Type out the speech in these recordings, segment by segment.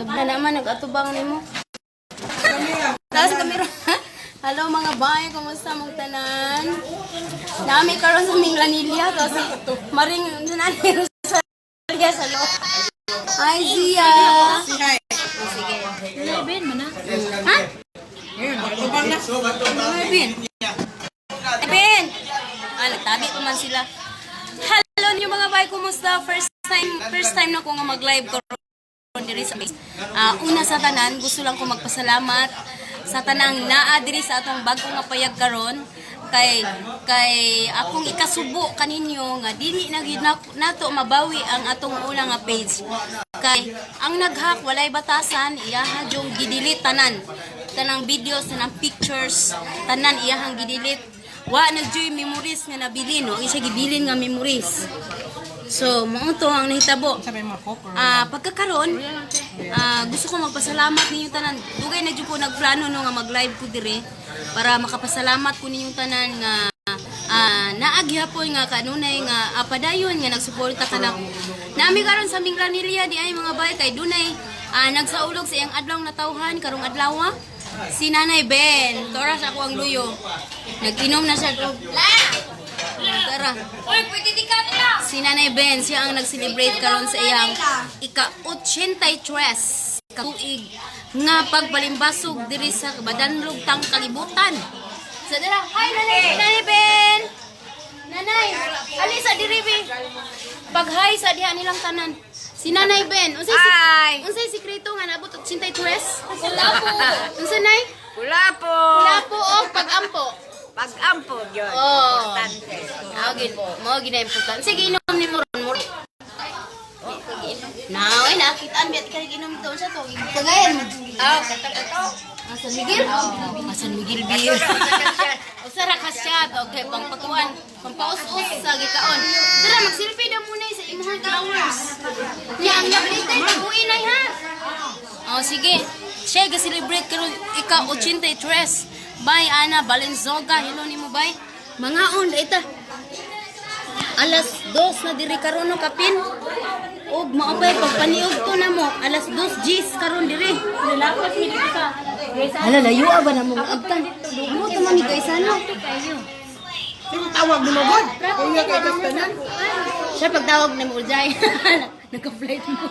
Na naman nag-atubang nimo. Tapos kamera. Hello mga bay, kumusta mong tanan? Nami karon sa Minglanilla kasi maring nanay Rosalia sa lo. Hi Zia. Hi. Sige. Ben mana? Ha? Tubang na. Ben. Ben. Nagtabi pa man sila. Hello niyo mga bay, kumusta? First time na ko nga mag-live karon diri sa una sa tanan, gusto lang ko magpasalamat sa tanang naa diri sa atong bagong nga payag karon kay akong ikasubo kaninyo nga dili na gid nato mabawi ang atong una nga page kay ang naghack walay batasan iyaha jung gidelete tanang videos tanang pictures tanan iyahang gidelete wa nagjoy memories nga nabili no isa gibilin nga memories. So, mo to ang nahitabo. Pagkakaroon, gusto ko magpasalamat ninyong tanan. Dugay na dyan ko nagplano no, nga mag-live ko dire para makapasalamat ko ninyong tanan nga naagyapon nga kanunay nga padayon nga nagsuporta ka na. Nami karon sa Minglanilla di ay mga bay kay dunay nagsaulog sa iyang adlaw na tawhan karong adlaw si Nanay Ben. Toras ako ang luyo. Nag-inom na siya og tara. Oy, pwede di ka nila. Si Nanay Ben, siya ang nag-celebrate karon sa iyang ika-83 katuig nga pagbalimbasog diri sa Badanlog tang kalibutan. Sa dira, hi Nanay Ben. Nanay, ali sa diri be. Pag-hi sa diha nilang tanan. Si Nanay Ben, unsay sikreto nga naabot 83? Wala po. Unsay nay? Wala po. Wala po og pag-ampo. Pag-ampo yun. Oh. Importante. Agin po. Mo gina important. Sige inom ni mo ron. Naway nakitaan biat ka inom to sa to. Kagayan mo. Ito. San Miguel? San Miguel beer. O sara ka siya to kay pangpatuan, pampaus-us sa gikaon. Tara mag-selfie daw muna sa imong flowers. Nya ang yablitay pag-uwi na ha. Oh sige. Siya ga-celebrate karon ika-83. Bay, Ana, Valenzuela, hello ni mo, bay. Mangaon, ita. Alas 2 na diri karon no kapin. Og maopay pagpaniog to na mo. Alas 2 G's karon diri. Nilakot mi dito ka. Hala, layo ba na mo abtan? Mo to man ni guys ano? Sino tawag ni mo god? Kung nga kay kastanan. Siya pagtawag ni mo Jay. Naka-flight mo.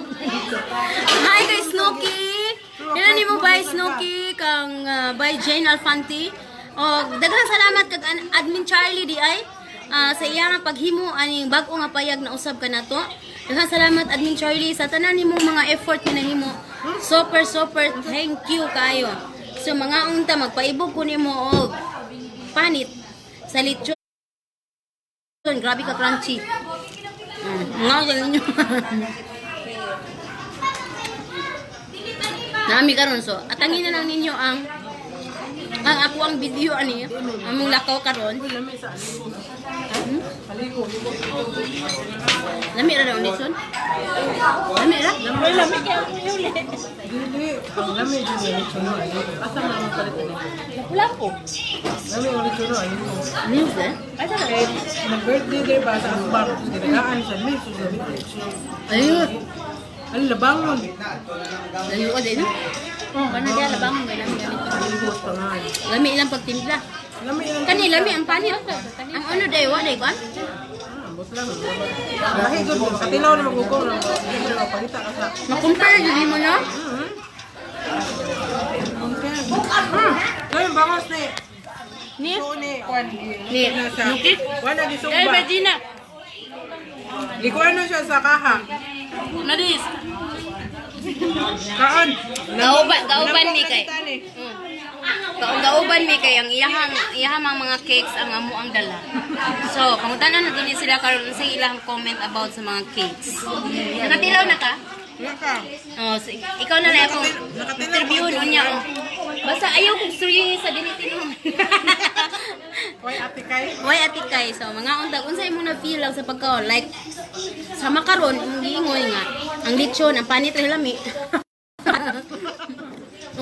Hi guys, Snooki. Hello ni mo bay Snooki kang by Jane Alfanti. Og daghang salamat kag admin Charlie di ay sa iyang paghimo aning bag-o nga payag na usab kanato. Daghang salamat admin Charlie sa tanan nimong mga effort pinahimo. Super thank you kayo. So mga unta magpaibog ko nimo og panit sa lechon. Grabe ka crunchy. Ngaw sa ninyo. Nami karon so atangin na lang ninyo ang ako ang video ani among lakaw karon. Lami ra daw nison. Lami ra. Lami kaya uli. Dili, ang lami din ni Chuno ay. Asa man ang palit ni? Wala po. Lami ulit Chuno ay. Ano ba? Asa na Eh, nag-birthday din ba sa akbar sa ginagaan sa miso sa bitso. Ayun. Ang labangon. Layo ka din. Kana dia labang may lami ganito. Libos pa nga. Lami ilang pagtimpla. Lami lang. Kani lami ang panit. Ang ano day wa day kan? Bot lang. Dahil gud katilaw na magugong lang. Hindi mo pagita ka sa. Na-compare yun mo na? Ngayon bangos ni. Ni? So ni kwan Ni. Nukit? Wala Ay, gisugba. Regina. Likuan na siya sa kaha. Nadis. Kaon. Kauban mi kay. Kauban mi kay ang iyahang mga cakes ang amo ang dala. So, pangutanan na din sila karon sa ilang comment about sa mga cakes. Nakatilaw na ka? Naka. Oh, ikaw na lang ako interview no niya. Basta ayaw kong story sa dinitin mo. Hoy ate kay. Hoy ati kay so mga untag unsay mo na feel lang sa pagkaon like sa makaron imong giingoy nga ang lechon ang panit ra lami.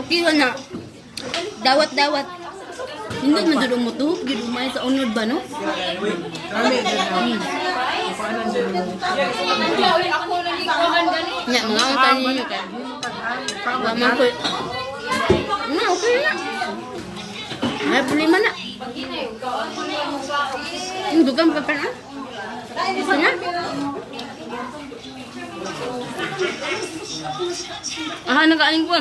Okay na. Dawat. Hindi man dudong mo tuhok gid umay sa unod ba no? Kami din. Paanan din. Nya mga ang tanin niyo kay. Wa man ko. Na okay na. Ay problema na. Yung dugang pa na. Isa na. Nagaaling ko.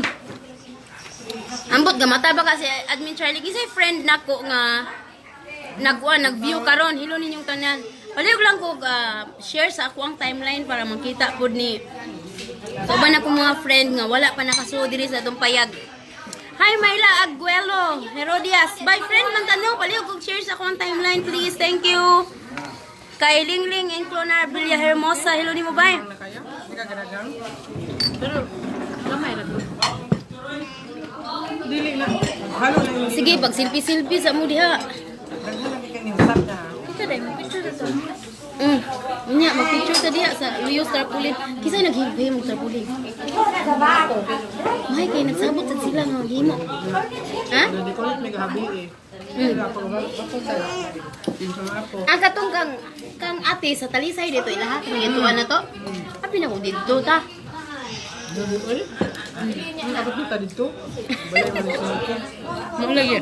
Ambot gamata ba kasi admin Charlie kasi friend nako nga nag-view karon hilo ninyong tanan. Palihog lang ko share sa ako ang timeline para makita pod ni kauban ako mga friend nga wala pa nakasuod diri sa atong payag. Hi Myla Aguelo, Herodias. Bye friend man tanong palihog og share sa ako ang timeline please. Thank you. Kay Lingling and Clonar Villa Hermosa. Hello nimo bye. Na kaya? Hindi ka ganagang? Pero, gamay na to. Dili na. Halo na yung Sige, pag silpi-silpi sa mo diha. Daghan na ka ni usap na. Ito dahil, mag-picture na to. Nya, mag-picture ta diha sa Luyos Tarpaulin. Kisa naghihibay mo Tarpaulin. May kay nagsabot sa sila nga himo. Ha? Hindi ko ulit naghabi eh. Hindi ako tayo. Ako. Ang katong kang ate sa Talisay dito ilahat ng gituan na to. Happy na ko dito ta. Dili oy. Ang abot nita dito. Balay mo sa akin. Mo lagi.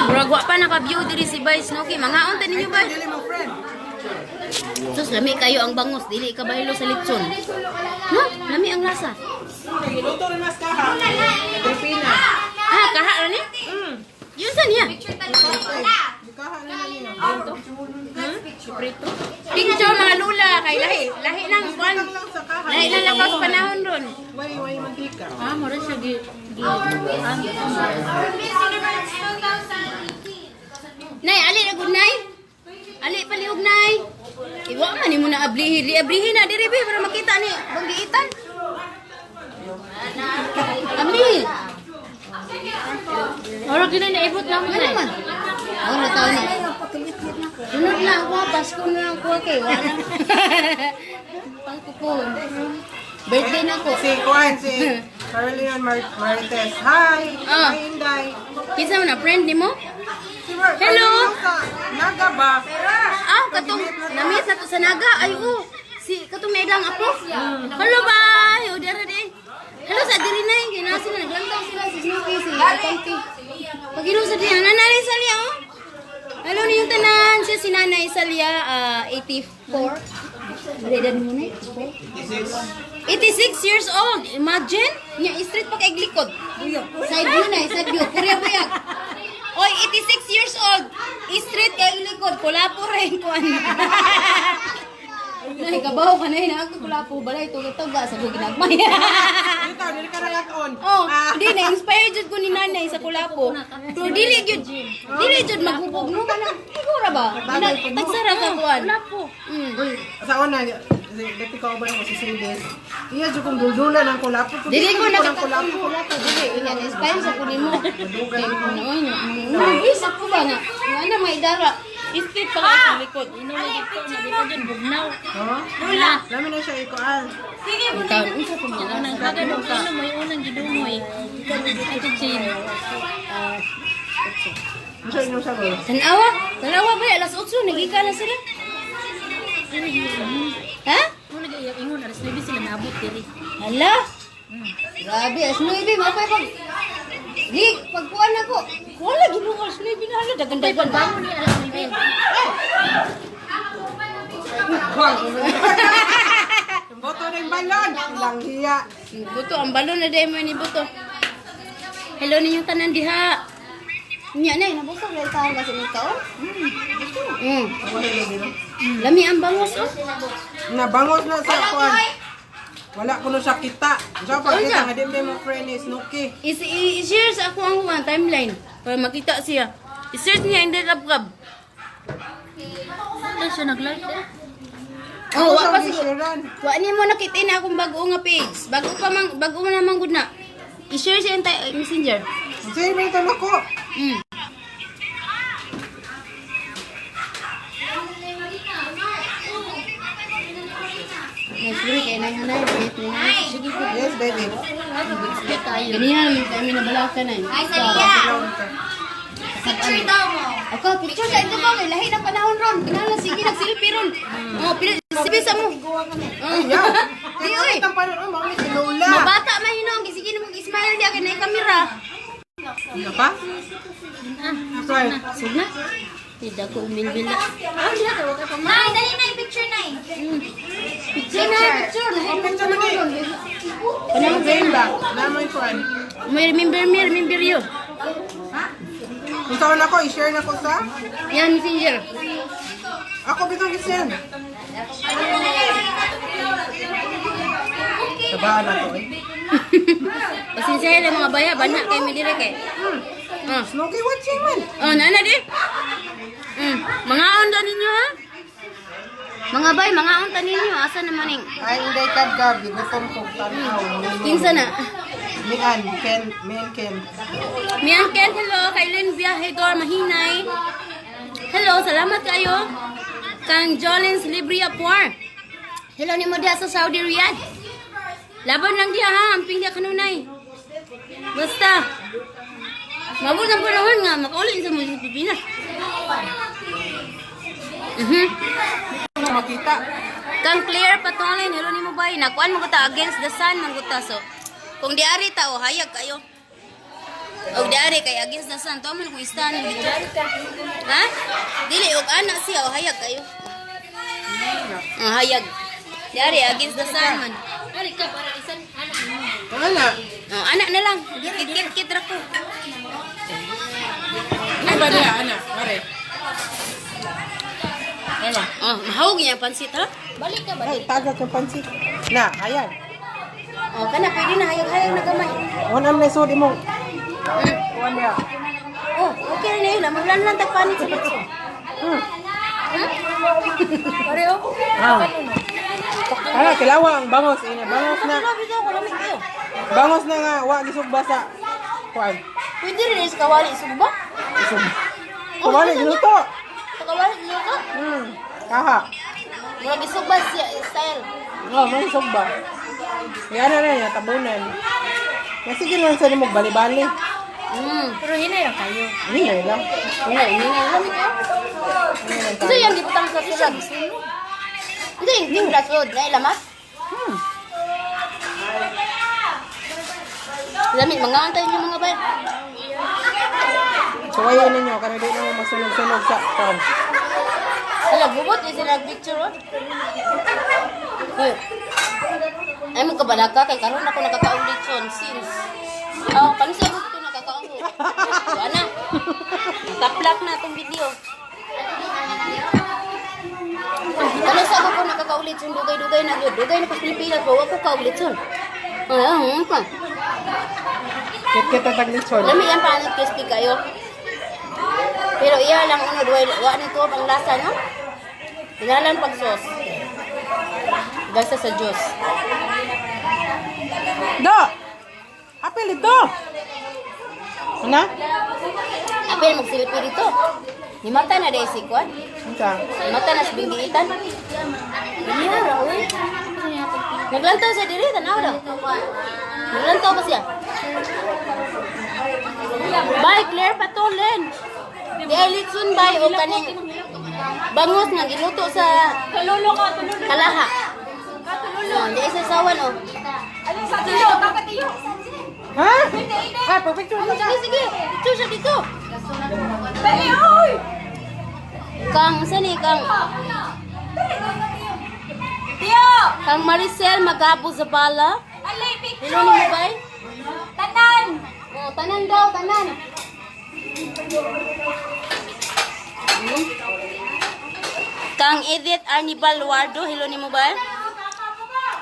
Murag wa pa naka-view diri si Vice Noki. Mangaon ta ninyo ba? Dili mo friend. Sus, lami kayo ang bangos. Dili ka bahilo sa lechon. No? Lami ang lasa. Luto rin mas kaha. Pilipina. Kaha ra ni? Yun sa niya. Kaha na niya. Picture mga lula kay lahi nang kwan. Lang sa kaha. Lahi na lang sa panahon ron. Way mantika. Mura siya Nay, ali na gud nay. Ali palihog nay. Iwa man ni mo na ablihi na diri be para makita ni banggiitan. Abli. Ora gina na ibot lang Ano man? Ora taon ni. Sunod na ako, Pasko na ako kay wala. Pangkupon. Birthday na ko. Si Juan, si Carolina Marites. Hi! Ah. Hi, Inday. Kinsa man na friend nimo? Si Hello? Naga ba? Katong namit na to sa Naga. Ay si katong medang apo. Hello bye. O dira di. Hello sa diri na yung ginasi na naglantaw sila si Snoopy si Kampi. Pagino sa diyan nanay Salia oh. Hello niyong tanan siya si Nanay Salia 84. Redan mo na 86 years old. Imagine, niya street pa kay glikod. Side view na, side view. Korea buyag. Oy, 86 years old. Street kay glikod. Kulapo rin ko ano. Nay, kabaw ka na yun. Ako kulapo. Balay, tuga-tuga sa kong ginagmay. Dito, dili ka nalakon. Oh, di na-inspire jud ko ni nanay sa kulapo. Pero dili jud maghubog no kanang sigura ba? Tagsara ka kuan. Lapo. Uy, sa una, dati ka ba naman si Sildes? Iya, dyan kong duldulan ang kulapo. Dili ko na kulapo. Dili, na-inspire sa kunin mo. Isip ko ba nga? Ano may dara? Street pa ka sa likod. Inuwi dito, nabita dyan, bugnaw. Oh? Lula. Dami na siya ikuan. Ikaw, isa pa mo. Unang kagadong kino, may unang gidumoy. Ito chin. Ano siya inyong sabi? Tanawa ba? Alas 8, nagika na sila. Ha? Kung nag-iyak ingon, alas 9 sila nabot diri. Hala? Grabe, alas 9, mapay pag... Di, pagkuhan ako. Wala, ginong alas 9 na hala. Dagan-dagan. Bangon ni alas 9. Boto na yung balon. Lang hiya. Buto, ang balon na demo ni Buto. Hello ninyong tanan diha. Nya na, nabusog lang tayo kasi ng taon. Lami ang bangos, oh. Nabangos na sa kuan. Wala ko na siya kita. Siya pag kita nga din mo friend is Nuki. I-share sa ako ang timeline para makita siya. I-search niya hindi rab-rab. Ito siya nag-live. Oh, wa pa sige. siguro. Wa ni mo nakita na akong bago nga page. Bago na man gud na. I-share siya yung messenger. Sige, may tanong ko. Sorry kay nanay. Sige po. Yes, baby. Sige tayo. Ganyan namin kami nabalakan na. Ay, Salamat. Picture daw mo. Ako, picture sa ito ba? Lahi ng panahon ron. Pinala, sige, nag-selfie ron. Sibisa mo. Yeah. Di, oy. Ito pa rin, mami, si Lola. Mabata mahinong. Sige na mag-smile diya. Kaya na yung kamera. Ano pa? Sorry. Sug na. Tidak ko uminbila. Ah, diya. Tawag ka pa. Nay, dali na yung picture na eh. Picture na, picture. Lahi ng panahon ron. Ano game ba? Naman ko an. May remember you. Ito na ko, i-share na ko sa. Yan, messenger. Ako bitong gisyan. Sabaan na to eh. Pasensya lang mga baya. Banak kayo may direk eh. Smoky watching man. Oh, nana di. Mga onda ninyo ha? Mga bay, mga onda ninyo. Asa naman yung... Ay, hindi kagab. Gutom ko tanaw. Kinsa na? Mian, Ken, Mian Ken. Mian Ken, hello. Kailan Viajador Mahinay. Hello, salamat kayo. Kang Jolens Libria Puar. Hello ni mo diya sa Saudi Riyadh. Laban lang diya ha. Amping diya kanunay. Basta. Mabul ng panahon nga. Makaulin sa mga Pilipinas. Makita. Kang Claire Patolin, hello ni mo ba? Nakuan mo ta against the sun man guta so. Kung diari ta o hayag kayo. O diari kay against the sun to man ko istan dito. Ha? Dili og ana siya o hayag kayo. Hayag. Diari against the sun man. Ari ka para isan anak mo. Wala. Anak na lang. Kit ra ko. Ano ba niya, anak? Pare. Ano? Mahawag niya pansit ha? Balik ka, Ay, balik. tagat yung pansit. Na, ayan. Kana pwede na hayag-hayag na gamay. Unang lesod mo. Kuha niya. Okay na yun. Maglan lang tagpanit sa bitso. Pareho. Ano, kilawang, bangos. Bangos na. Bangos na nga, wa, gisog basa. Kuhaan. Pwede rin sa kawali suba. Gisog. Kumali, giluto. Sa kawali luto. Kaha. Murag isuba siya style. May gisog ba? Yan na yan, tabunan. Sige lang sa limog, bali-bali. Pero hinay lang kayo. Hinay lang. Hinay lang ito. Kasi yan giputang sa sulod. Hindi, hindi mo sulod. Nailamas? Lamig, mga antay niyo mga bayan. Suwayan ninyo, kaya di na masunog-sunog sa pan. Hala, bubot yung sila picture oh. Ay, magkabalaka kay karon ako nakakaulit son since. Pansa ko ito nakakaulit. Ana. Taplak na itong video. Pansa ko nakakaulit son dugay-dugay na yun. Dugay na pa Pilipinas, bawa ko kaulit son. Pa. Kit-kita taglitsod. Lami yan pa crispy kayo. Pero iya lang unod, wa nito pang lasa, no? Ilalan pag sauce. Gasa sa juice. Do! Apel ito! Ano? Apel magsilpi dito. Ni mata na dahil si Kwan. Isa. Ni mata na sa binggiitan. Iya, Raul. Naglantaw siya diri, tanaw daw. Naglantaw ba siya? Bye, Claire Patolin. Di ay litsun bay o kaning bangus nga giluto sa kalaha. Di ay sasawan o. Ha? Ah, picture mo Sige, sige. Picture siya dito. Kang, saan eh, Kang? Kang Maricel Magabo Zabala. Hello ni mo bay? Tanan! Tanan daw, tanan. Kang Edith Arnibal Wardo, hello ni mo ba?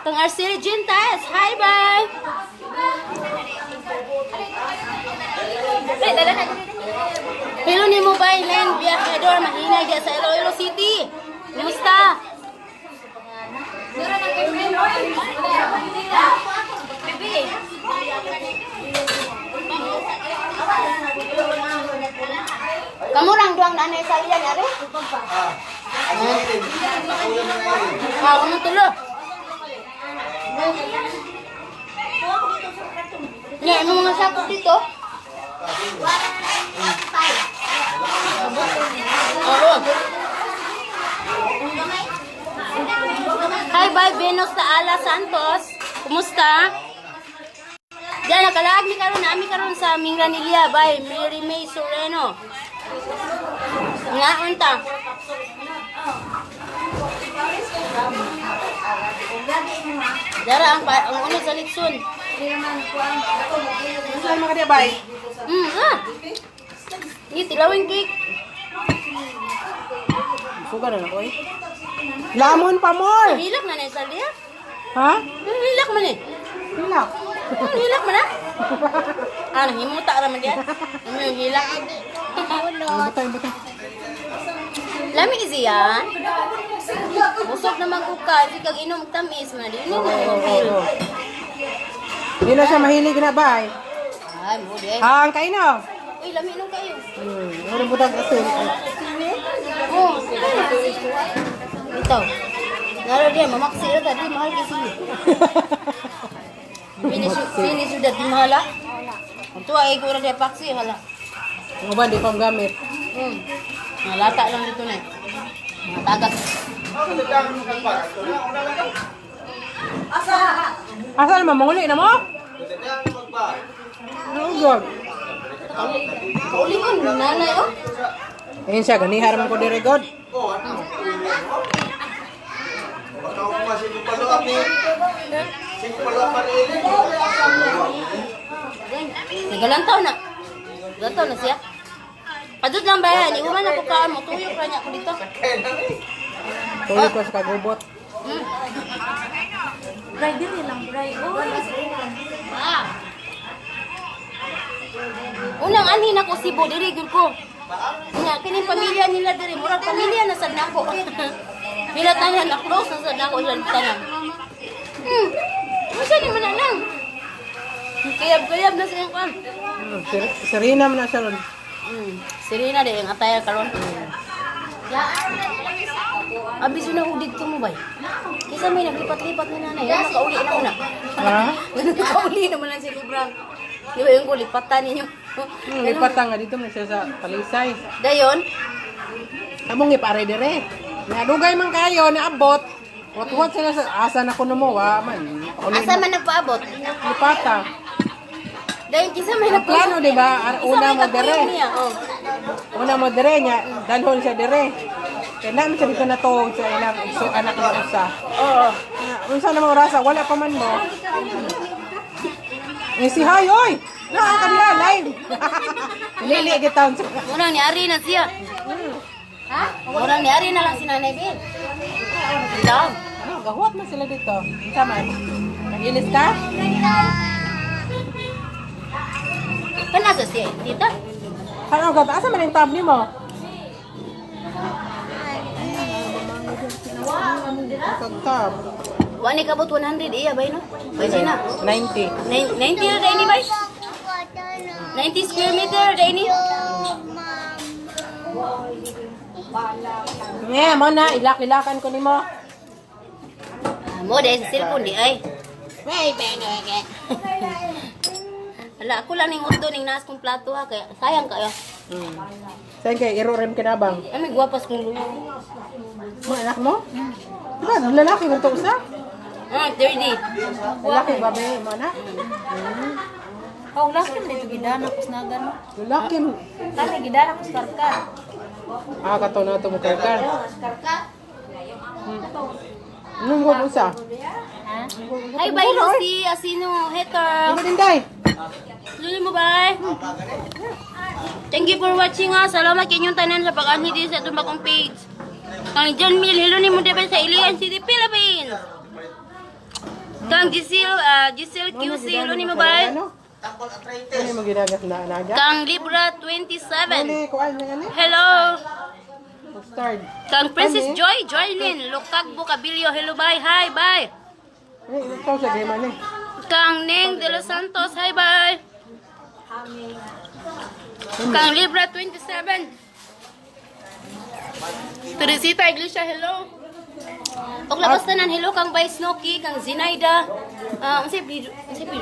Kang Arceli Jintas, hi bye. Hello ni mo ba? Len Viajador, mahinay diya sa Iloilo City. Kumusta? Kamu lang doang nanay sa ilan, are? Kamu tulo. Nya, ano mga sakot dito? Oo. Hi, bye, Venus na Ala Santos. Kumusta? Diyan, nakalaag ni karon nami karon sa Mingranilla, bye, Mary May Soreno. Nga, unta. Dara, ang uno sa Litsun. Saan mga dia, bay? Ini tilawin cake. Suga na ako eh. Lamon pa more! Hilak na na isa dia. Ha? Hilak man eh. Hilak. Hilak man na. Himuta raman dia. Yung hilak. Butay. Lami kasi yan. Busog naman ko ka. Hindi kag inom tamis man. Hindi na feel. Hindi na siya mahilig na, bay. Ay, mo di. Ang kaino. Uy, lami nung kayo. Ano butang asin? Oh. Ito. Naro dia, mamaksi na tadi. Mahal kasi. Sini sudah di mahala. Ito ay ko na dia paksi. Hala. Ang ba, di pang gamit. Nalata lang dito na. Mga tagas. Asa naman, manguli na mo? Oh, God. Kaulingon, nanay oh. Ayun siya, ganihar man ko dire, God. Nagalantaw na. Nagalantaw na siya. Padud lang ba yan? Iuman na po ka mo. Tuyok lang niya ako dito. Tuloy ko sa kagubot. Bray, dili lang, bray. Unang anhin ako si Bo, diri gud ko. Nga, kining pamilya nila diri. Murag pamilya na sad nako. Nila tanan na close na sad nako ilang tanan. Masa ni man lang. Kayab-kayab na siyang kan. Serena man na siya ron. Serena de ang ataya karon. Abis na udid ko mo bay. Kisa may naglipat-lipat ni nanay. Nakauli na una. Ha? Nakauli naman lang si Librang. Di ba yung kulipatan ninyo? Lipatan nga dito man siya sa Palisay. Dayon? Among ipare dire. Nadugay man kayo, naabot. Wat-wat sila sa asa na kuno mo, wa man. Asa man nagpaabot? Lipata. Dayon kisa may Ang plano, di ba? Una mo dire. Oh. Una mo dire niya, dalhon siya dire. Kaya namin siya dito natuog sa ilang so anak na usa. Oo. Unsa na mo rasa, wala pa man mo. Eh si Hay, oy! Naa ka nila, live! Lili, gitaon sa... Murang niari na siya. Ha? Murang niari na lang si Nanay Bill. Lang. Gahuat na sila dito. Sama. Nagilis ka? Kanasa siya, tita? Ano ka? Asa man yung tab ni mo? Tab. Wani kabot 100 iya bay no? Bay na. 90. 90 na day ni bay? 90 square meter day ni? Nga, mo na. Ilak-ilakan ko ni mo. Mo day sa cellphone di ay. Ala, ako lang ning undo ning nas kong plato ha kaya sayang kayo. Saan kayo? Iro-rem kinabang. Ay may gwapas kong lulo. Mga anak mo? Diba? Lalaki mo ito usa? 30. Lalaki, babae, mo anak? Oh, laki na dito gidana ko sa nagan. Lalaki. Kani gidana ko sa karkar. Ah, kato na ito mo karkar. Anong mo usa? Hi bye Lucy, Asino, hater. Ano din, day? Luli mo ba? Thank you for watching ha. Salamat kinyong tanan sa pag-anhi din sa itong bakong page. Kang John Mill, hello ni mo diba sa Iligan City, Philippines. Kang Giselle QC, hello ni mo ba? Ano mo ginagas na anaga? Kang Libra 27. Ano, kuhaan na yan eh? Hello. Start. Kang Princess Joy, Joylyn, Lukagbo Cabilio, hello bye, hi bye. Ikaw sa game ano eh? Kang Neng de los Santos, hi bye. Kang Libra 27. Teresita Iglesia, hello. Og labas tanan hello kang Vice Noki, kang Zinaida. Unsay pido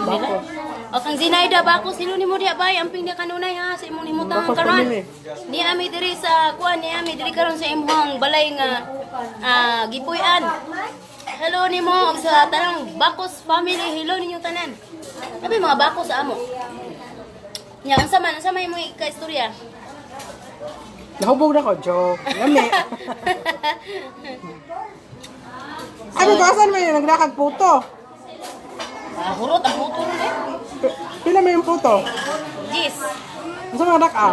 nila? O kang Zinaida Bakos, hello nimo diha bay, amping dia kanunay ha sa imong himutang Bakos karon. kami. Ni ami diri sa kuan ni ami diri karon sa imong balay nga gipuy-an. Hello nimo og sa tanang Bakos family, hello ninyo tanan. Abi mga Bakos sa amo. Nya unsa man imong ka-istorya? Nahubog na ko, joke. Lami. Ano ka, asan mo yung naglakad puto? Hurot ang puto ron eh. Pila mo yung puto? Jis. Ano sa mga ka?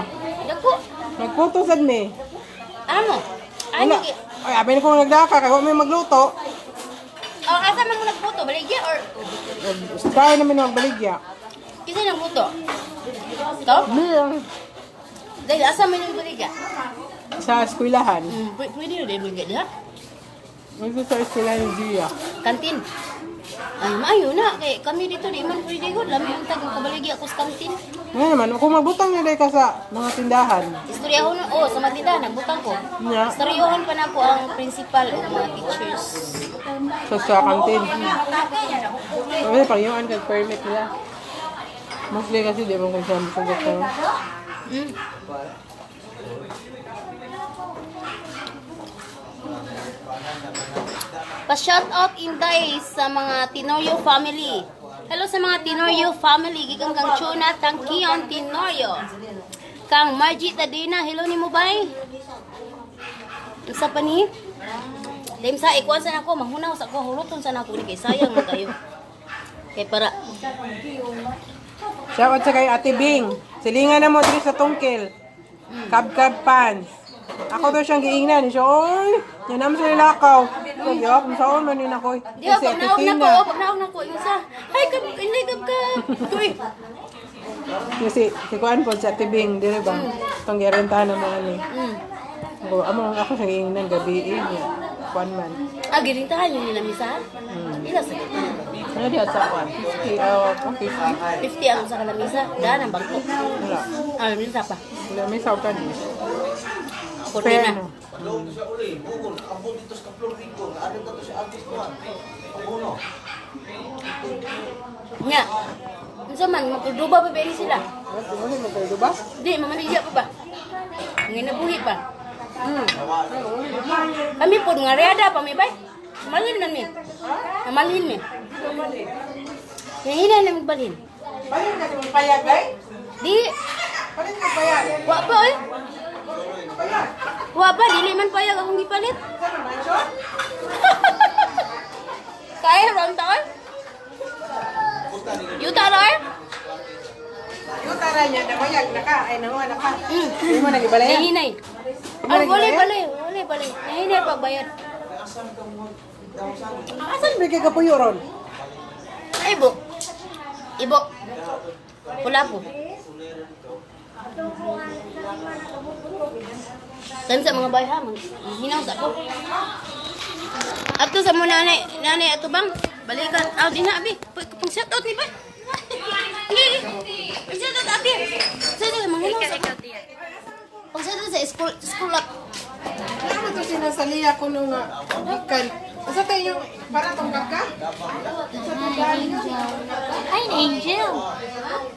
Dako. Nagputo sad me. Amo. Wala. Ay, abin ko naglaka, kaya may magluto. Oh, asa man mo nagputo? Baligya or Kaya namin magbaligya. kisa nagputo? Ito? Dahil asa man yung baligya? Sa eskwelahan. Pwede yun dahil baligya diha? Ito sa eskwelahan yung Gia. Kantin. Ay, maayo na. Kay kami dito, di man pwede ko. Lami ang tagang kabaligya ako sa kantin. Ngayon naman, kung magbutang na ka sa mga tindahan. Istoryaho na, sa Matinda, nagbutang ko. Nya, Istoryahan pa na ko ang principal o mga teachers. sa kantin. Kasi pag yung uncut permit nila. Mostly kasi di mo kung saan masagot ka. Pa-shout out Inday sa mga Tenorio family. Hello sa mga Tenorio family. Gigang kang Chona, Tangkion, Tenorio. Kang Margie Tadina, hello ni mo bay? Isa pa ni? Dahil sa ikuan sa ako, mahunaw sa ako, huruton sa ako. Kay sayang na kayo. Kay para. Shoutout sa kay Ate Bing. Silingan na mo dito sa tungkil. Kab-kab pants. Ako to siyang giingnan. Siya, oy, yan naman sa nilakaw. Sabi, oh, kung saan man yun ako. Di ba, pag naog na ko, yung sa, ay, inay kab. Uy. Kasi, si Kuan po sa Ate Bing, di ba? Itong gerentahan ng mga ni. Among ako siyang giingnan gabi. Kuan man. Girintahan yung nila misa? Ila sa Ano di at sa Kuan? 50, 50 ang sa kalamisa. Daan ang bangko. wala. Minsa pa. Wala, may sautan. Cortina. Pero, Nya. Minsa man, magkuduba pa ba sila? ano magkayo ba? Di, mamaligya pa ba? Ngayon nabuhi pa. Kami po, nga reada pa, may bay. Malin man mi. Malin mi. Hina na magbalin. Paano ka yung payag, guys? Di, Paano ka payag? wa pa oy. Wa pa, dili man payag akong gipalit. Kaya ron taon? Yuta ron? Yung tara niya, namayag na ka. Ay, nahuha na ka. Hindi mo nagibalay. Hinay. Ay, wala balay. Hinay pagbayad. Asan ba kayo kapuyo ron? Ay, Ibo. Pula po. Kan sa mga bahay ha, hinaw sa ako. Ato sa mga nanay ato bang, balikan. Di na, abi. Pang shout out ni ba? Hindi. Pang shout out, abi. Sa mga hinaw sa ako. Pang shout out sa school up. Ano ito sinasaliya ko nung ikan? Asa tayo yung para tong kaka? Ay, na Angel.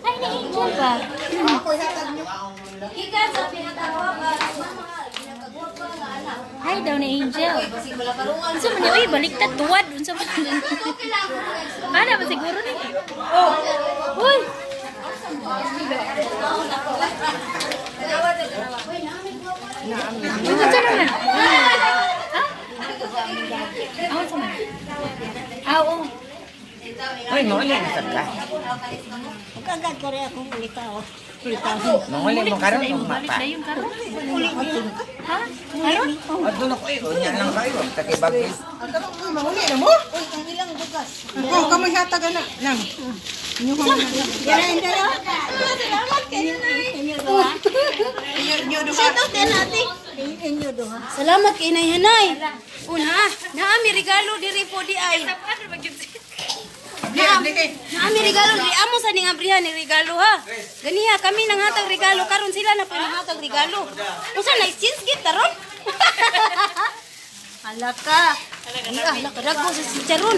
Ay, na Angel ba? Ako ihatag niyo. Ikan sa pinatawagan. Ay, daw na Angel. Unsa man yun? Uy, baliktad, tuwad. Unsa man yun? Ano ba siguro ni? Uy! Unsa naman? Ha? Unsa man? Oo. Uy, muli mo ka. Kagad ko rin akong ulitaw. Muli mo karon ng Balik mapa. na yung karon. Ha? Karon? Adto na ko yan lang kayo. Takibagis. Mahuli na mo? Uy, ang ilang bukas. Ako, kamoy hatag na. Nang. Ganahin kayo. Salamat kayo na. Inyo doha. Shout out din natin. Inyo doha. Salamat kay Inay Hanay. Una, naami regalo diri po di ay. Naami regalo di amo sa ning abrihan ni regalo ha. Ganiha kami nang hatag regalo karon sila na pa nang hatag regalo. Unsa na exchange gift taron? Hala ka. Hala ka, dagko sa chicharon.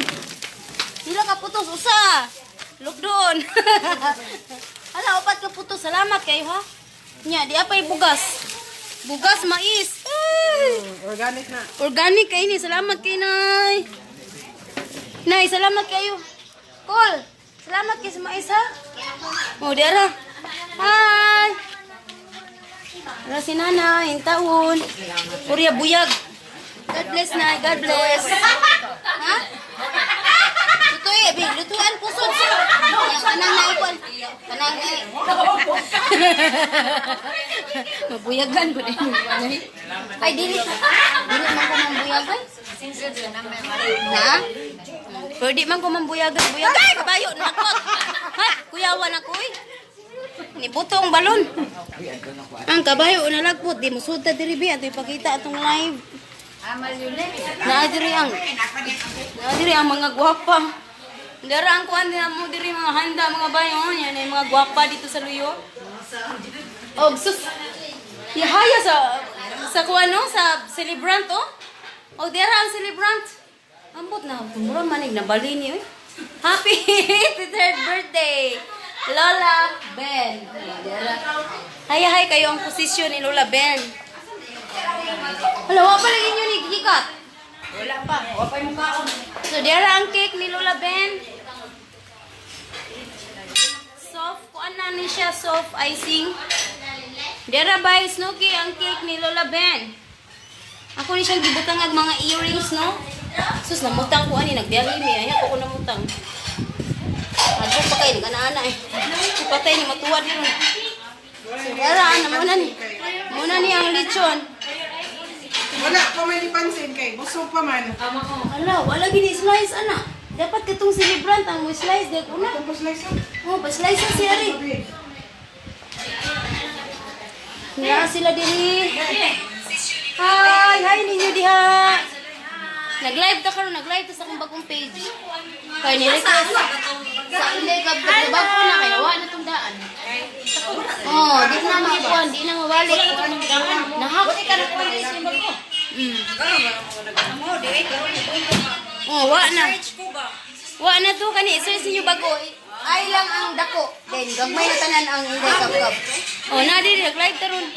Sila ka putos, usa. Look doon. Hala, upat ka putos. Salamat kayo, ha? Nya, di apay bugas. Bugas, mais. Organic na. Organic kayo ni. Salamat kayo, Nay. Nay, salamat kayo. Col, salamat kayo sa mais, ha? Oh, diara. Hi. Para si Nanay, yung taon. Purya buyag. God bless, Nay. God bless. Ha? Lutoy, lutuan po son. Kanang naipon. Kanang mabuyagan po din. Ay, dili. Dili man ko mambuyagan. Na? Pwede man ko mambuyagan. Buyagan, kabayo. Nakot. Ha? Kuyawan ako eh. Ni butong balon. Ang kabayo nalagpot. Di mo suda diri bi. Ato ipakita atong live. Naadiri ang mga gwapa. Dara ang kuan nila mo diri mga handa mga bayo. Yan ay mga gwapa dito sa Luyo. Og sus. Yahaya sa kuan no sa celebrant oh. Og dara ang celebrant. Ambot na mura manig na balini oy. Happy 53rd birthday. Lola Ben. Dara. Hay kayo ang posisyon ni Lola Ben. Hala, wa pa lagi nyo ni Gikat? Wala pa. Wa pa yung kaon. So, dara ang cake ni Lola Ben. Soft, kuan na ni siya, soft icing. Dara by Snooki ang cake ni Lola Ben. Ako ni siyang gibutang ag mga earrings, no? Sus, namutang ko ani, nagbiyahe mi. Ayaw ko namutang. Adyo pa kayo, gana-ana eh. Ipatay ni matuwad yun. So, dara, muna ni ang lechon. Wala pa man ipansin kay. Busog pa man. Ala, wala gini slice ana. Dapat katong celebrant ang mo slice dek una. Tapos slice yun. Oh, pa-slice na siya rin. Nga sila diri. Hi ninyo diha. Nag-live ta karon, nag-live ta sa akong bagong page. Kaya ni-request sa hindi ka bago ko na kaya wala na tong daan. Oh, di na makuan, di na mabalik. Nahak. Oh, wa na. Wa na to kani search niyo bago. Ay lang ang dako. Then gagmay na tanan ang hindi kapkap. Oh, na diri nag-live ta ron.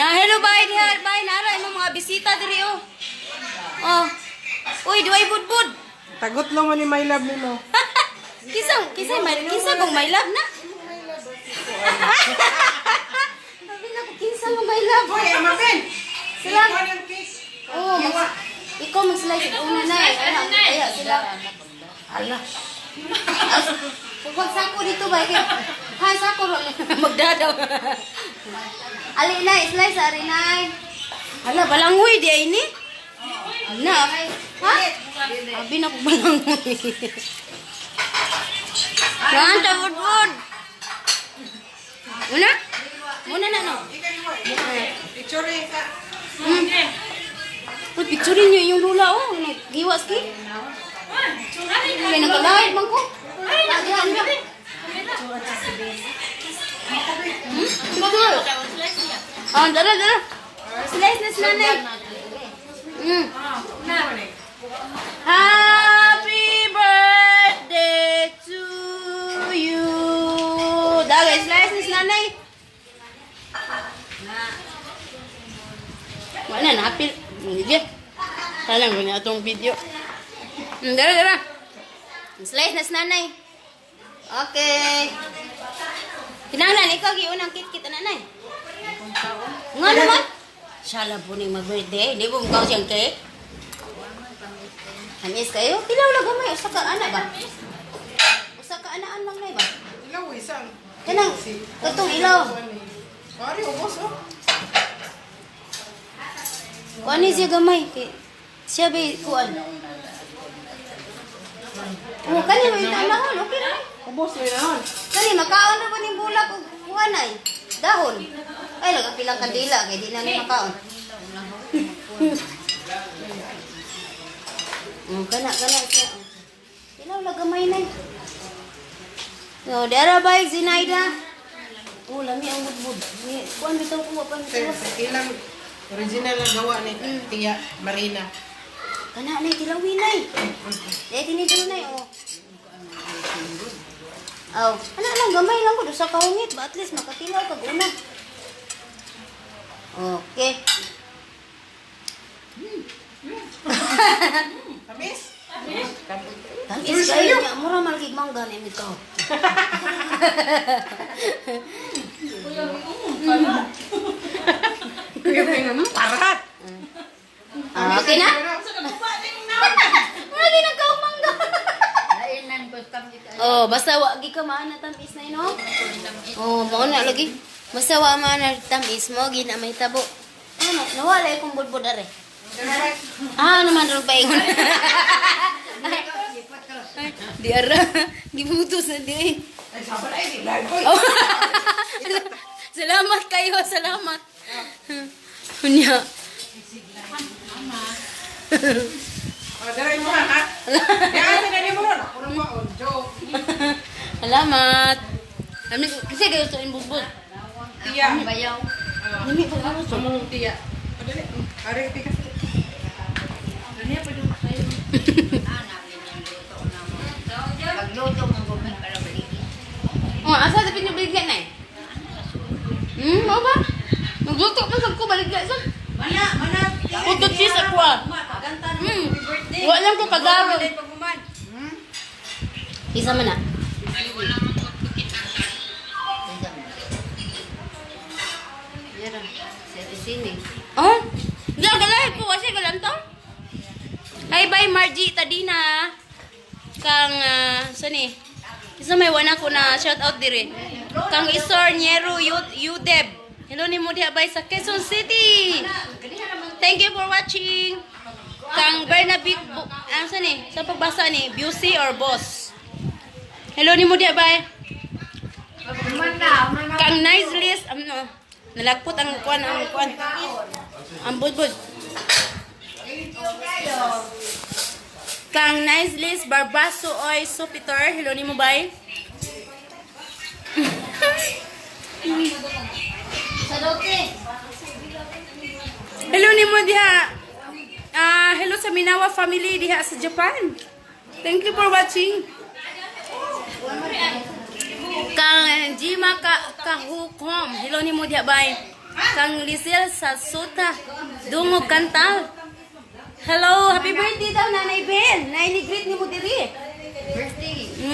Na hello bye nara imong mga bisita diri oh. Oh. Uy, duay budbud. Tagot lang mo ni my love nimo. Kisa kung my love na. Sabi na ko kinsa mo my love. Hoy, Ama Ben. Sila. Ikaw ng cake. Oh, ikaw mag-slice ito una na eh. Kaya sila. Ala. Pag sako dito ba? Ha, sako ron. Magdadaw. Ali na, slice ari na. Ala, balangoy di ay ni. Na. Ha? Abi na ko balangoy. Ganda, wood. Una? Muna na no. Picture ka. Picturein niyo yung lula oh, naghiwas ki. Ay, nagkalahit man ko. Lagyan niyo. Betul. Oh, dara. Slice na nanay. Happy birthday to you. Dagay, slice na nanay. Wala na, happy. Hindi. Kala mo na itong video. Dara. Slice na nanay. Okay. Kinahanglan, ikaw giunang kit-kit nanay. Nga naman? Siya lang po ning mag-birthday. Di mo mukha siyang cake? Anis kayo? Ilaw lang gamay. Usa ka ana ba? Usa ka anaan lang na ba? Ilaw, isang. Kanang, katong ilaw. Pari, ubos oh. Kuan ni siya gamay. Siya ba kuan? Oh, kani mo yung tanahon. Okay na. Ubos na yun. Kani, makaon na pa ning bulak o kuan ay. Dahon. Ay, nagapilang kandila. Kaya di na ni makaon. Kana siya. Ilaw lang gamay na. So, dara ba yung Zinaida? Oh, lami ang budbud. Kuan bitaw ko pa nito. Ilang Original na gawa ni Tia Marina. Kana na tilawinay. Eh tinidunay oh. Oh, ana lang gamay lang ko sa kahungit ba at least makatilaw kag una. Okay. Tamis? Tamis kayo niya mura malgig mangga ni ikaw. Kuya Ping, parat! Okay na? Lagi nagkaw mangga. Oh, basta wa gi ka maana tamis na ino. Oh, mao na lagi. Basta wa maana tamis mo gina may tabo. Ano, nawala kong budbud are. Ah, naman ron pa ingon. Di ara, gibutos na di. Ay, sabar ay, di live boy. Oh. Salamat kayo, salamat. Unya. Daray mo ha? Yan, sinali mo ron. Ako na ba? Oh, joke. Salamat. Kami kasi kayo sa inbubod. Tia. Bayaw. Nimi pa ano sa mong Tia. Padali. Ari, tikas. Ano pa doon kayo? Oh, asa sa pinubiligyan na eh? Ano ba? Nagluto pa sa ko, baligyan sa. Mana. Putot cheese ako ah. Walang ko kagaro. Isa man na. Oh? Di galay po kasi galantong. Hi bye Margie Tadina. Kang sani? Isa may wana ko na shout out dire. Kang Isor Nyero Udeb. Hello ni mo diha bay sa Quezon City. Thank you for watching. Kang Bernabit ang sani? Sa pagbasa ni Busy or Boss. Hello ni mo diha bay. Kang Nice List nalagpot ang kuan. Ang budbud. Kang Nice List Barbaso Oy Supitor. Hello ni mo bay. Hello ni mo diha. Hello sa Minawa family diha sa Japan. Thank you for watching. Kang Jima Kahukom. Hello ni mo diha bay. Kang Lisel sa Suta. Dungog Kantal. Hello, happy birthday daw Nanay Ben. Naini-greet ni mo diri.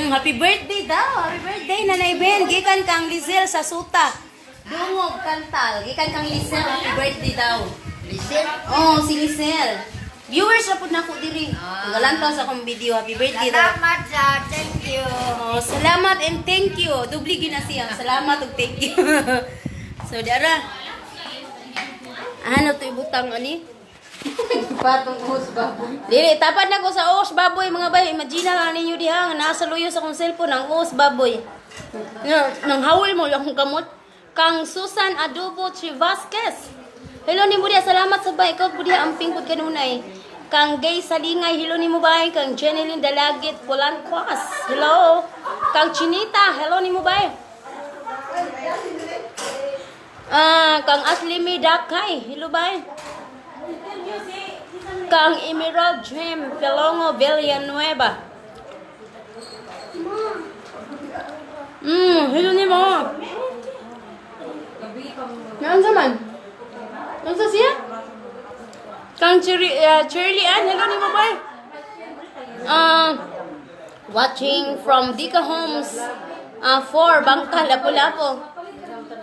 Happy birthday daw. Happy birthday Nanay Ben. Gikan kang Lisel sa Suta. Dungog Kantal. Gikan kang Lisel. Happy birthday daw. Lisel? Oh, si Lisel. Viewers na po na ko diri. Galantaw sa akong video. Happy birthday daw. Salamat sa thank you. Oh, salamat and thank you. Dubli gina siya. Salamat ug thank you. So, dara. Ano to ibutang ani? Patong host baboy. Dili, tapat na ko sa os baboy mga bay. Imagine lang ninyo diha nga nasa luyo sa kong cellphone ang os baboy. Nang hawol mo lang kamot. Kang Susan Adobo Vasquez. Hello ni mo diha, salamat sa bay. Ikaw po diha amping pud kanunay. Kang Gay Salingay, hello ni mo bay. Kang Jeneline Dalagit Polanquas. Hello. Kang Chinita, hello ni mo bay. Kang Ashley May Dakay, hello bay. Kang Emerald Gem Pelongo Villanueva. Hello ni mo. Naan man? Naan sa siya? Kang Shirley Ann, hello ni mo ba? Watching from Dika Homes 4, Bangka, Lapu-Lapu.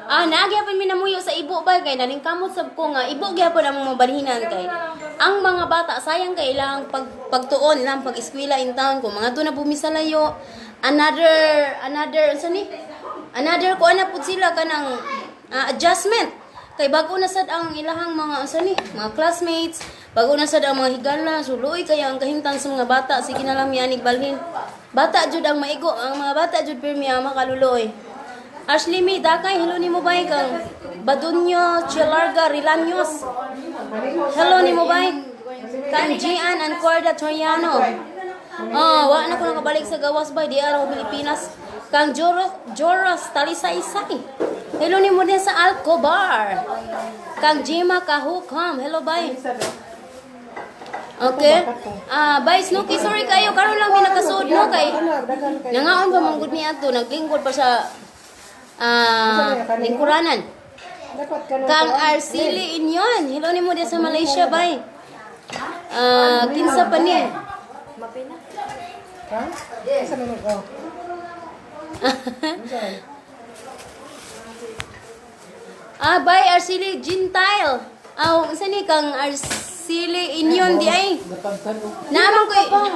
Nagyapon mi namuyo sa ibo ba kay naning kamot sab ko nga ibo gyapon ang mabalhinan kay ang mga bata sayang kay ilang pagtuon ilang pag-eskwela in town ko mga doon na bumisalayo another ko ana pud sila kanang adjustment kay bago na sad ang ilahang mga mga classmates bago na sad ang mga higala suloy kaya ang kahimtang sa mga bata sige na lang mi anig balhin bata jud ang maigo ang mga bata jud pirmi makaluloy. Ashley May Dakay, hello ni mo ba kang Badunyo Chilarga Rilaños. Hello ni mo ba kang Gian Ancorda Toriano. Wa na ko nakabalik sa gawas ba di araw Pilipinas. Kang Joros Talisaysay. Hello ni mo din sa Alcobar. Kang Jima Kahukam. Hello, bye. Okay. Bye, Snooki. Sorry kayo. Karon lang minakasuod mo kay. Nangaon pa manggod niya ato. Naglingkod pa sa lingkuranan. Kang Arceli Inyon. Hello ni mo din sa Malaysia, bye. Kinsa pa ni? Ha? Isa na oh. Bye, Arceli Gentile. Isa ni kang Arceli Inyon di ay. Naman ko.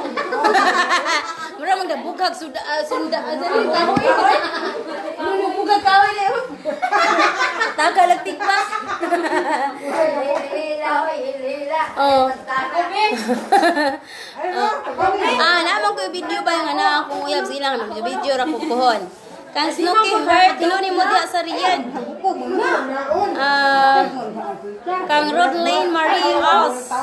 Mura magdabugag sunda dali kahoy. Bugag kahoy na yun. Taka lagtikpas. Oh. Naman ko yung video ba yung anak akong uyab silang video ra ko pohon. Kang Snooki Heart, hello ni mo diya sa Riyadh. Kang Rodlane Marie Os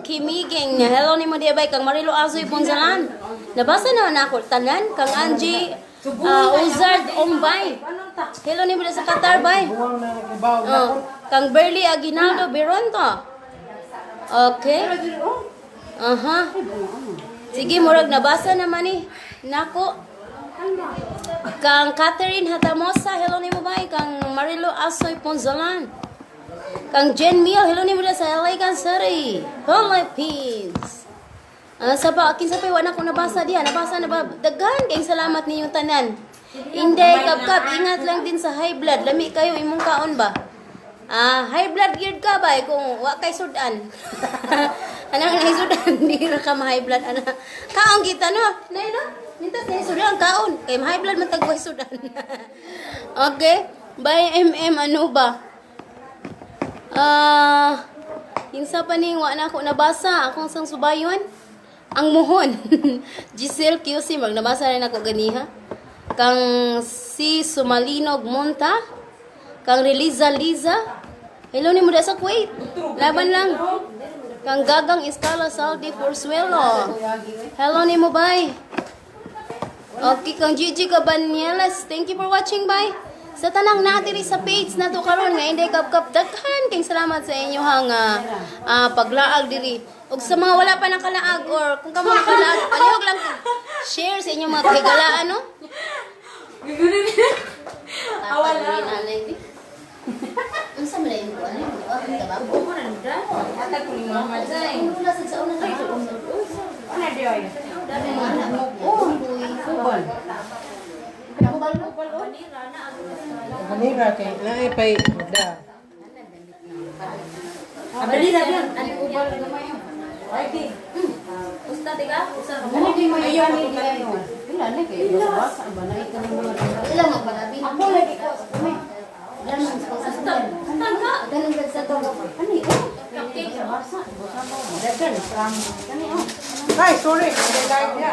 Kimiging, hello ni mo diya bay. Kang Marilo Azoy Ponzalan. Nabasa na ako tanan. Kang Angie Uzard Ombay, hello ni mo diya sa Qatar bay. Kang Berly Aguinaldo Beronto. Okay. Sige, murag nabasa naman ni. Nako. Kang Catherine Hatamosa, hello ni mo ba? Kang Marilo Asoy Ponzalan. Kang Jen Mio, hello ni mo na sa LA Kansari. Philippines. Sa pa, akin sa wala ko nabasa diya. Nabasa na ba? Daghan kayong salamat ninyong tanan. Inday, kap-kap, ingat lang din sa high blood. Lami kayo, imong kaon ba? High blood geared ka ba? Kung wa kay sudan. Anang na sudan, hindi ra ka ma-high blood. Kaon kita, no? Nay, no? Mintas na sudan, kaon. Kay high blood matagway sudan. Okay? By MM, ano ba? Kinsa pa ning wa na ako nabasa. Akong sang subayon. Ang muhon. Giselle QC, magnabasa rin ako ganiha. Kang si Sumalinog Monta. Kang Reliza Liza. Hello ni mo da sa Kuwait. Laban lang. Kang Gagang Escala Saldi Forzuelo. Hello ni mo, bye. Okay, kang Gigi Cabanielas. Thank you for watching, bye. Sa tanang natiri sa page na to karon nga hindi kap daghan kay salamat sa inyo hang paglaag diri. Ug sa mga wala pa nakalaag or kung kamo nakalaag, alihog lang share sa inyong mga kagalaan, no? Awala. Unsa man lain ko ano? Ka ba? Mo na nda. Ata ko ni mama dai. Wala sa una kay. Ana di ay. Dami mo. Kubal. Manira kay naay pay da. Abali na yan. Ano ubal gamay mo? Ay, usta tiga? Usa mo? Ano di mo ayo ni kayo? Wala na kay basa ba na ikaw mo. Ilang magpalabi. Ako lagi ko. Ilang man sa sastan. Tangka. Ganun gid sa to. Ani? Cupcake sa basa. Basa mo. Dagan from. Kani Ay, sorry. Live niya.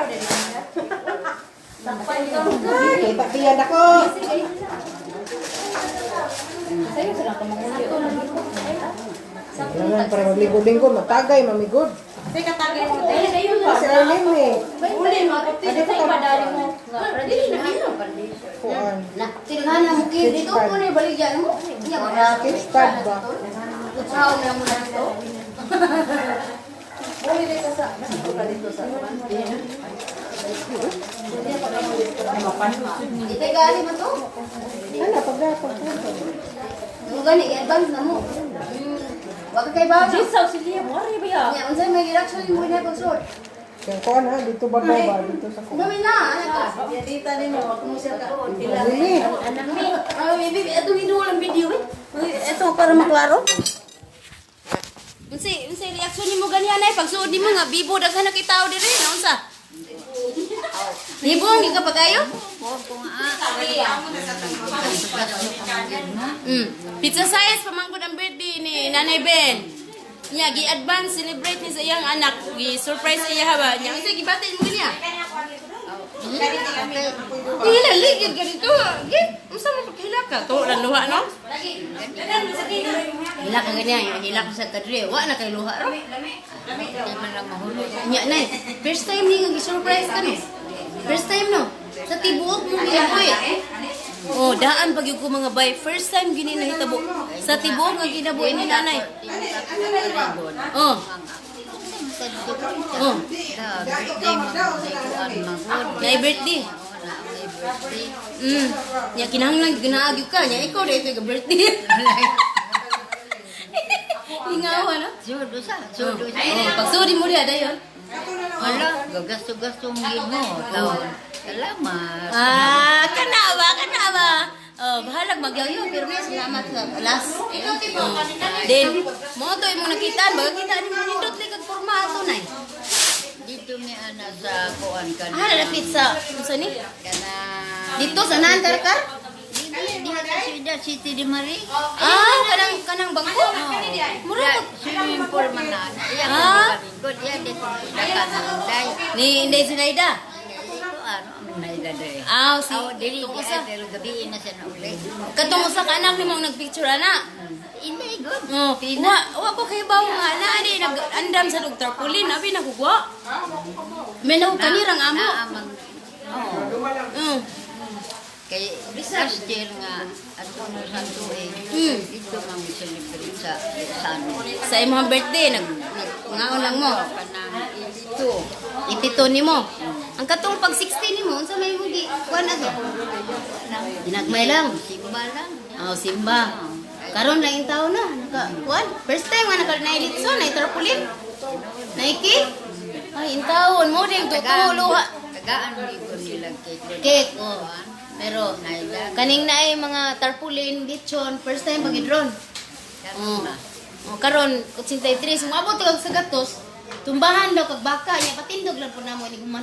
Ay, patiyan ako. Kailangan para maglingkod-lingkod, matagay, mamigod. Teka tagay mo tayo. Kasi alim eh. Uli mo. Dito sa ibadari mo. Dili na dito. Kuan. Na, tingnan mo kid dito ko ni baligyan mo. Nya ba? Kickstart ba? Utsaw na mo na to. Uli dito sa dito sa. Ite gali mo to. Ano, pagdapag po. Mo gani advance na mo. Wag kay ba? Jisaw sila mo ari ba ya? Nya unsay may reaction mo na pag short. Kaya kuan ha, dito ba ba? Dito sa kuan. Gami na, anak ka. Dita din mo, wag mo siya ka. Dili. Anak ni. Bibi, ito video lang video eh. Ito para maklaro. Unsay reaction nimo ganyan ay pagsuod nimo nga bibo daghan na kitaw diri, unsa? Bibo ang gikapagayo? Pizza science pamanggod ang birthday ni Nanay Ben. Nya gi-advance celebrate ni sa iyang anak, gi-surprise iya ba. Nya unsay gibati mo ganiya? Hila ligid ganito. Gi, unsa man pagkahila ka? To lang luha no? Hila ka ganiya, hila ka sa kadre. Wa na kay luha ro. Nya nay, first time ni gi-surprise ka no? First time no? Sa tibuok mo gilaboy. Oh, daan pag yung ko mga bay. First time gini nahitabo sa tibok nga ginabuhi ni nanay. Oh. Oh. Nay birthday. Ya kinahanglan ginaagyo ka nya ikaw dai kay birthday. Lingaw ano? Sudo sa. Oh, pagsuri mo diha dayon. Wala, gagas-gagas yung mo. Salamat. Ah, kanawa. Oh, bahalag magyaw pero may salamat sa alas. Then, mo to imong nakitaan, baga kita ni nindot li kag formato nay. Dito ni ana sa kuan kan. Ah, na pizza. Unsa ni? Kana Dito sa Nankarkar? diha sa Ciudad City de Marie. Ah, kanang bangko. Mura Ya, swimming pool man na. Iya Ah. ko lingkod. Iya de ko dakan ng day. ni Inday Zinaida. Ito ano ang naidade. Ah, si Aw dili tungo di sa pero gabi na siya na uli. katong sa kanak nimo nagpicture ana. Hindi good. Oh, wa ko kay bawo nga na ani nag-andam sa Dr. Pauline abi nagugwa. Menaw kanirang amo. Naamang. Oh. Mm. Kay last year nga ato no santo dito mang celebrate sa ano. Sa imong birthday ngaon lang mo. Kanang dito. Itito nimo. Ang katong pag 16 nimo unsa may mo gi kuan ato? Ginagmay lang. Simba lang. Oh, simba. Karon lang yung taon na. Kuan, first time nga naka-nailitso, na tarpaulin. Naiki? Ay, yung taon mo din tutuluha. Tagaan dito nila cake. Cake, oh. Pero, Naila. kaning na ay mga tarpaulin, lechon, first time pag-idron. Oh. Oh, karon 83, sumabot kag sa gatos, tumbahan daw kag baka, nya patindog lang po namo ni guman.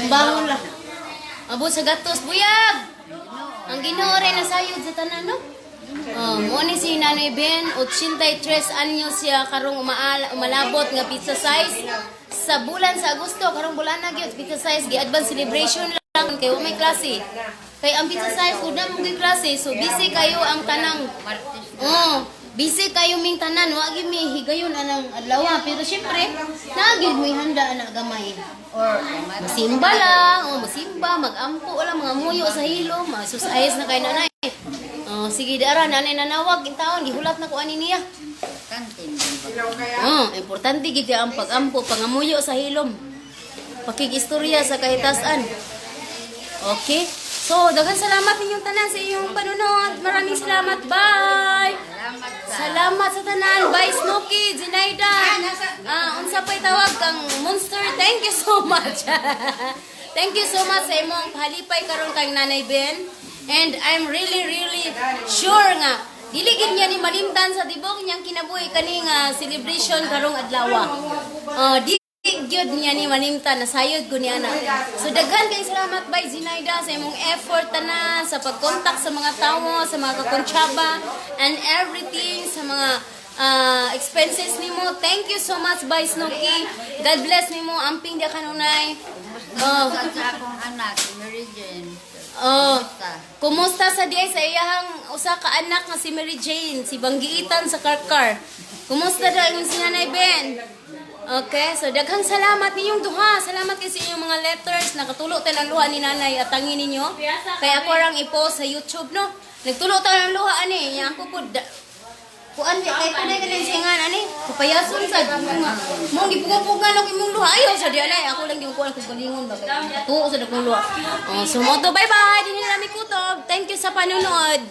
Tumbangon lang. Abot sa gatos, buyag. Ang Ginoo ray nasayod sa tanan, no? Oh, mo ni si Nanay Ben, 83 anyos siya karong umalabot nga pizza size sa bulan sa Agosto, karong bulan na gyud pizza size gi advance celebration lang kay may klase. Kay ang pizza size kun na mo klase, so busy kayo ang kanang oh, busy kayo ming tanan, wa gyud mi higayon anang adlaw, pero syempre naagid mo handa na gamay. Or masimba lang, o masimba, magampo wala mga muyo sa hilo, masusayas na kay nanay. Oh, sige dara nanay nanawag in taon gihulat na ko ani niya. Kantin. Oh, importante gid ang pagampo, pangamuyo sa hilom. Pakigistorya sa kahitasan. Okay? So, daghang salamat ninyong tanan sa inyong panunod. Maraming salamat. Bye! Salamat sa tanan. Bye, Snooki, Zinaida. Unsa pa'y tawag kang Monster. Thank you so much. Thank you so much sa imong halipay karon kang Nanay Ben. And I'm really sure nga dili gid niya ni malimtan sa tibok niyang kinabuhi kaning celebration karong adlaw. Di gyud niya ni malimtan nasayod ko niya na. So daghan kay salamat by Zinaida sa imong effort tanan sa pag-contact sa mga tawo, sa mga kakonsyaba and everything sa mga expenses nimo. Thank you so much by Snooki. God bless nimo amping dia kanunay. Sa akong anak, Mary Jane. Kumusta sa diay sa iyahang usa ka anak nga si Mary Jane, si Banggiitan sa Karkar. Kumusta daw imong si Nanay Ben? Okay, so daghang salamat ninyong duha. Salamat kay sa inyong mga letters. Nakatulo tayo ng luha ni Nanay at tangin ninyo. Kaya ako rang i-post sa YouTube, no? Nagtulo tayo ng luha, ani. Yang ako po, kuan kay kunay kanin singan ani papayason sad mo gipugupugan og imong luha ayo sa diyan ay ako lang yung kuan kog galingon ba tuo sa dakong luha. So mo to bye bye dinhi na mi kutob. Thank you sa panonood.